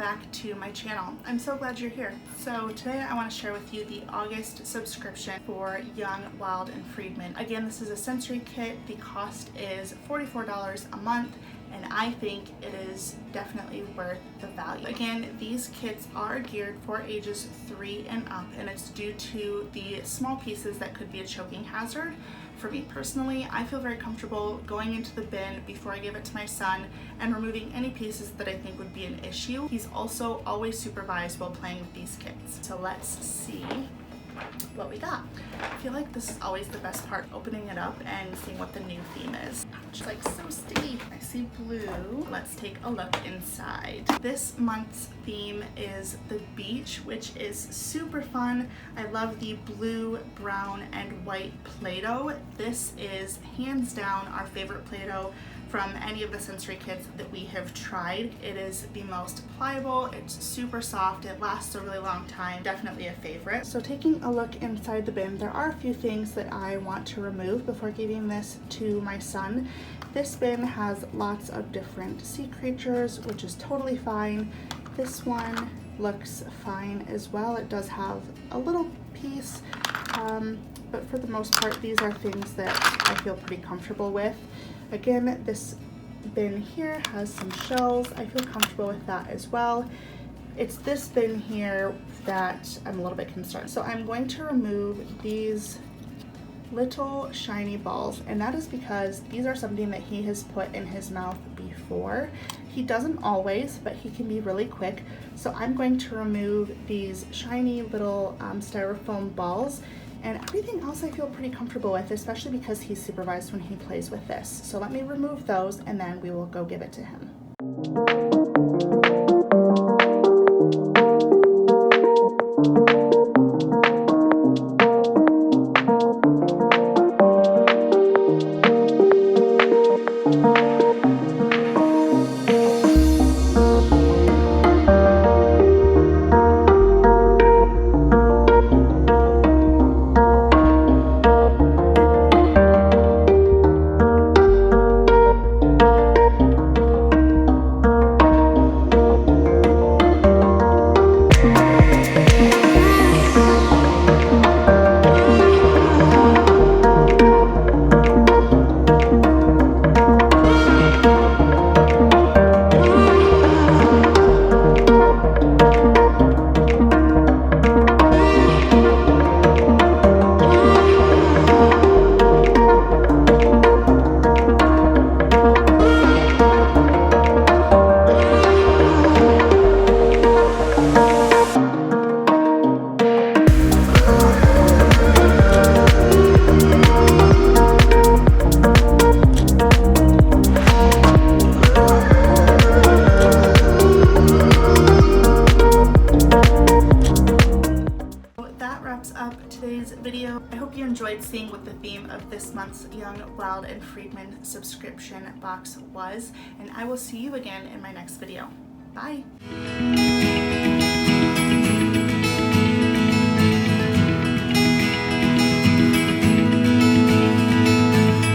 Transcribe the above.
back to my channel. I'm so glad you're here. So today I want to share with you the August subscription for Young, Wild, and Friedman. Again, this is a sensory kit. The cost is $44 a month, and I think it is definitely worth the value. Again, these kits are geared for ages 3 and up, and it's due to the small pieces that could be a choking hazard. For me personally, I feel very comfortable going into the bin before I give it to my son and removing any pieces that I think would be an issue. He's also always supervised while playing with these kits. So let's see what we got. I feel like this is always the best part, opening it up and seeing what the new theme is. It's like so sticky. I see blue. Let's take a look inside. This month's theme is the beach, which is super fun. I love the blue, brown, and white Play-Doh. This is hands down our favorite Play-Doh from any of the sensory kits that we have tried. It is the most pliable, it's super soft, it lasts a really long time, definitely a favorite. So taking a look inside the bin, there are a few things that I want to remove before giving this to my son. This bin has lots of different sea creatures, which is totally fine. This one looks fine as well. It does have a little piece, but for the most part, these are things that I feel pretty comfortable with. Again, this bin here has some shells. I feel comfortable with that as well. It's this bin here that I'm a little bit concerned. So I'm going to remove these little shiny balls, and that is because these are something that he has put in his mouth before. He doesn't always, but he can be really quick. So I'm going to remove these shiny little styrofoam balls. And everything else I feel pretty comfortable with, especially because he's supervised when he plays with this. So let me remove those and then we will go give it to him. Up today's video. I hope you enjoyed seeing what the theme of this month's Young, Wild, and Friedman subscription box was, and I will see you again in my next video. Bye!